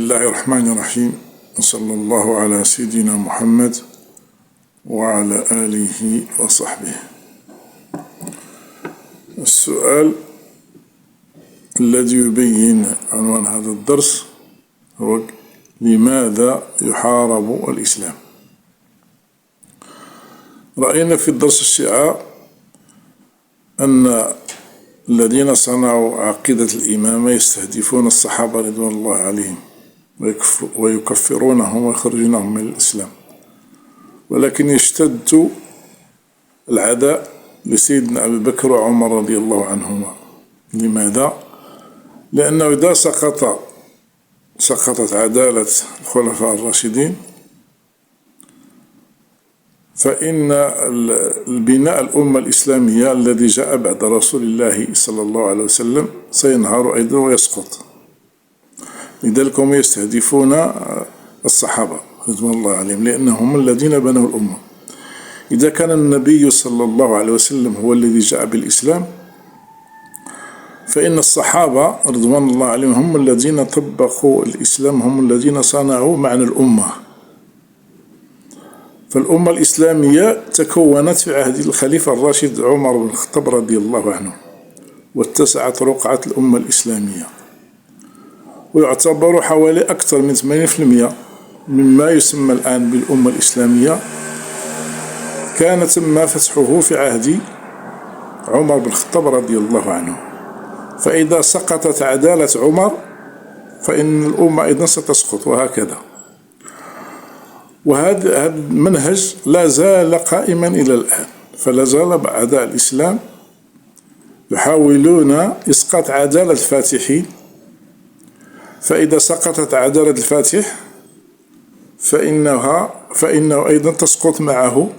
الله الرحمن الرحيم، صلى الله على سيدنا محمد وعلى آله وصحبه. السؤال الذي يبين عنوان هذا الدرس هو: لماذا يحارب الإسلام؟ رأينا في الدرس الشيعة أن الذين صنعوا عقيدة الإمامة يستهدفون الصحابة رضوان الله عليهم ويكفرونهم ويخرجونهم من الإسلام، ولكن يشتد العداء لسيدنا أبي بكر وعمر رضي الله عنهما. لماذا؟ لأنه إذا سقطت عدالة الخلفاء الراشدين فإن البناء الأمة الإسلامية الذي جاء بعد رسول الله صلى الله عليه وسلم سينهار أيضا ويسقط. لذلك هم يستهدفون الصحابة رضوان الله عليهم لأنهم الذين بنوا الأمة. إذا كان النبي صلى الله عليه وسلم هو الذي جاء بالإسلام فإن الصحابة رضوان الله عليهم هم الذين طبقوا الإسلام، هم الذين صنعوا معنى الأمة. فالأمة الإسلامية تكونت في عهد الخليفة الراشد عمر بن الخطاب رضي الله عنه، واتسعت رقعة الأمة الإسلامية، ويعتبر حوالي أكثر من 80% مما يسمى الآن بالأمة الإسلامية كان تم فتحه في عهد عمر بن الخطاب رضي الله عنه. فإذا سقطت عدالة عمر فإن الأمة أيضا ستسقط، وهكذا. وهذا المنهج لا زال قائما إلى الآن، فلا زال أعداء الإسلام يحاولون إسقاط عدالة الفاتحين. فإذا سقطت عدالة الفاتح فإنه أيضا تسقط معه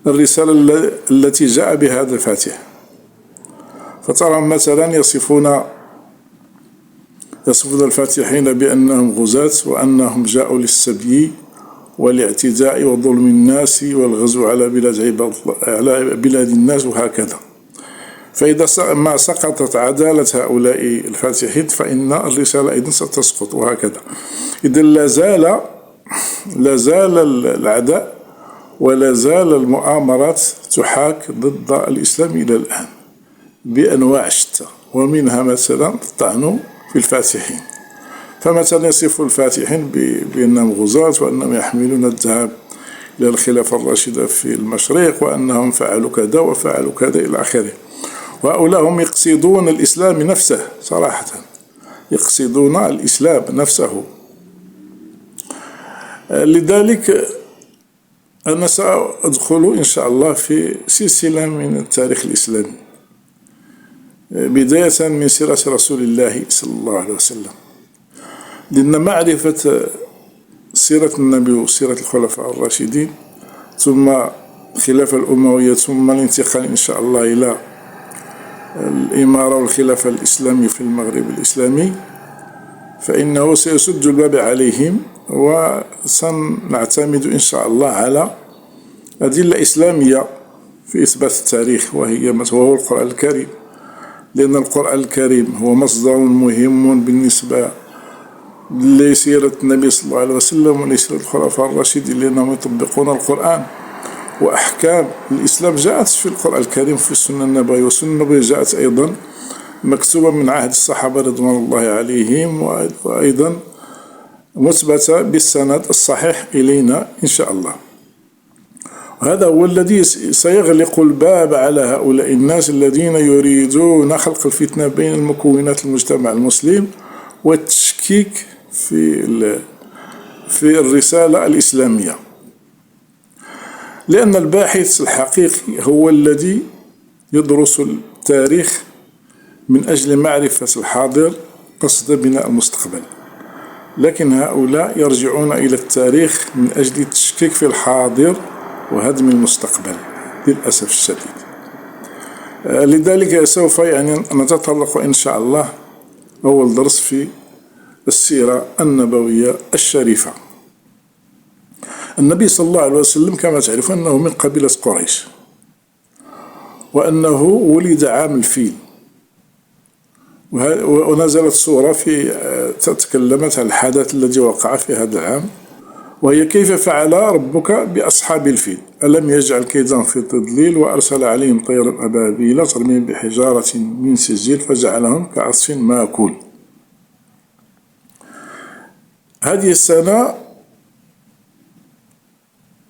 الرسالة التي جاء بها هذا الفاتح. فترى مثلا يصفون الفاتحين بأنهم غزاة، وأنهم جاءوا للسبي والاعتداء وظلم الناس والغزو على بلاد الناس، وهكذا. فإذا ما سقطت عدالة هؤلاء الفاتحين فإن الرسالة أيضا ستسقط، وهكذا. إذن لا زال العداء ولا زال المؤامرات تحاك ضد الإسلام إلى الآن بأنواع شتى، ومنها مثلا الطعن في الفاتحين. فمثلا يصف الفاتحين بأنهم غزاة، وأنهم يحملون الذهب إلى الخلافة الراشدة في المشرق، وأنهم فعلوا كذا وفعلوا كذا إلى آخره. وهؤلاء هم يقصدون الإسلام نفسه، صراحة يقصدون الإسلام نفسه. لذلك أنا سأدخل إن شاء الله في سلسلة من التاريخ الإسلامي، بداية من سيرة رسول الله صلى الله عليه وسلم، لأن معرفة سيرة النبي وسيرة الخلفاء الراشدين ثم الخلافة الأموية ثم الانتقال إن شاء الله إلى الإمارة والخلافة الإسلامية في المغرب الإسلامي، فإنه سيسد الباب عليهم، وسنعتمد إن شاء الله على أدلة إسلامية في إثبات التاريخ، وهو القرآن الكريم. لأن القرآن الكريم هو مصدر مهم بالنسبة لسيرة النبي صلى الله عليه وسلم ولسيرة الخلفاء الراشدين، لأنهم يطبقون القرآن. وأحكام الإسلام جاءت في القرآن الكريم في السنة النبوية، والسنة النبوية جاءت أيضا مكتوبة من عهد الصحابة رضوان الله عليهم، وأيضا مثبتة بالسند الصحيح إلينا إن شاء الله. هذا هو الذي سيغلق الباب على هؤلاء الناس الذين يريدون خلق الفتنة بين المكونات المجتمع المسلم والتشكيك في الرسالة الإسلامية. لأن الباحث الحقيقي هو الذي يدرس التاريخ من أجل معرفة الحاضر قصد بناء المستقبل، لكن هؤلاء يرجعون إلى التاريخ من أجل التشكيك في الحاضر وهدم المستقبل للأسف الشديد. لذلك سوف نتطرق إن شاء الله أول درس في السيرة النبوية الشريفة. النبي صلى الله عليه وسلم كما تعرفون أنه من قبيلة قريش، وأنه ولد عام الفيل، ونزلت سورة تكلمت عن الحدث الذي وقع في هذا العام، وهي كيف فعل ربك بأصحاب الفيل ألم يجعل كيدهم في تضليل وأرسل عليهم طيرا أبابيل ترميهم بحجارة من سجيل فجعلهم كعصف مأكول. هذه السنة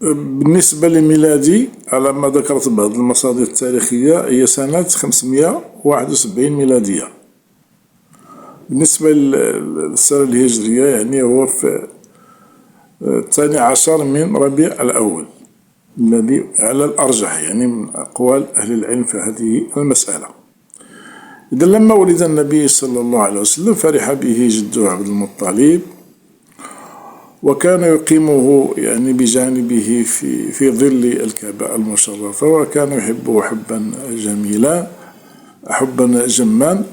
بالنسبة لميلادي على ما ذكرت بعض المصادر التاريخية هي سنة 571 ميلادية. بالنسبة للسنة الهجرية يعني هو في 12 من ربيع الأول الذي على الأرجح يعني من أقوال أهل العلم في هذه المسألة. إذا لما ولد النبي صلى الله عليه وسلم فرح به جده عبد المطلب، وكان يقيمه يعني بجانبه في ظل الكعبة المشرفة، وكان يحبه حبا جميلا حبا جما.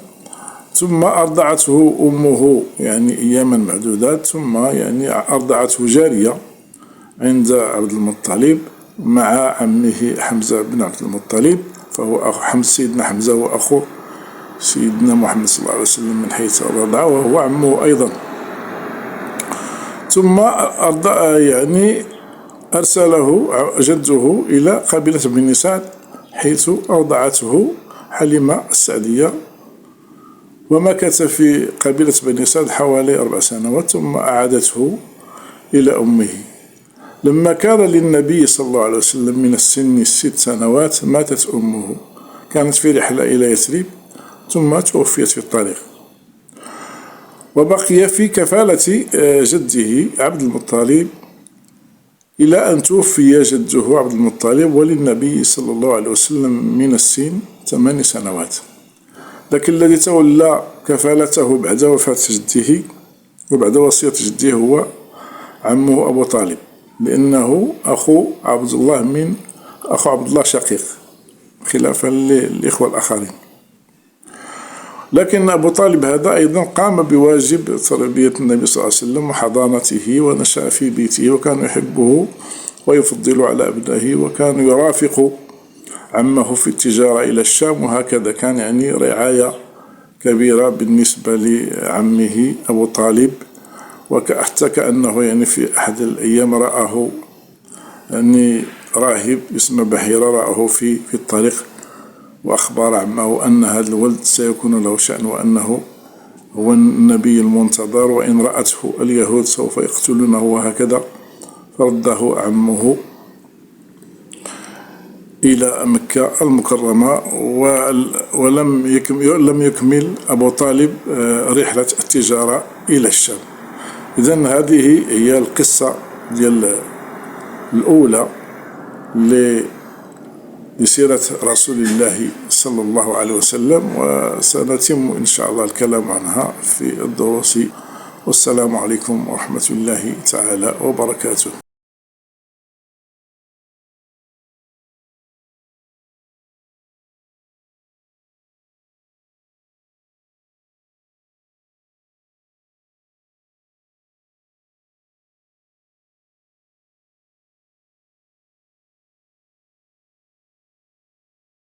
ثم أرضعته أمه يعني أياما معدودات، ثم يعني أرضعته جارية عند عبد المطلب مع عمه حمزة بن عبد المطلب، فهو أخو سيدنا حمزة وأخو سيدنا محمد صلى الله عليه وسلم من حيث الرضاعة، وهو عمه أيضا. ثم يعني أرسله جده إلى قبيلة بني سعد حيث أرضعته حليمة السعدية، ومكث في قبيلة بني سعد حوالي 4 سنوات، ثم أعادته إلى أمه. لما كان للنبي صلى الله عليه وسلم من السن 6 سنوات ماتت أمه، كانت في رحلة إلى يثرب ثم توفيت في الطريق، وبقي في كفالة جده عبد المطلب إلى أن توفي جده عبد المطلب وللنبي صلى الله عليه وسلم من السن 8 سنوات. لكن الذي تولى كفالته بعد وفاة جده وبعد وصية جده هو عمه أبو طالب، لأنه أخو عبد الله شقيق، خلافا للإخوة الآخرين. لكن أبو طالب هذا أيضا قام بواجب تربية النبي صلى الله عليه وسلم وحضانته، ونشأ في بيته، وكان يحبه ويفضل على أبنائه، وكان يرافق عمه في التجارة إلى الشام، وهكذا كان يعني رعاية كبيرة بالنسبة لعمه أبو طالب. وحتى كأنه يعني في أحد الأيام رآه يعني راهب اسمه بحيرة رآه في الطريق، وأخبر عمه أن هذا الولد سيكون له شأن، وأنه هو النبي المنتظر، وإن رأته اليهود سوف يقتلونه، وهكذا. فرده عمه إلى مكة المكرمة، ولم يكمل أبو طالب رحلة التجارة إلى الشام. إذن هذه هي القصة الأولى لسيرة رسول الله صلى الله عليه وسلم، وسنتم إن شاء الله الكلام عنها في الدروس. والسلام عليكم ورحمة الله تعالى وبركاته.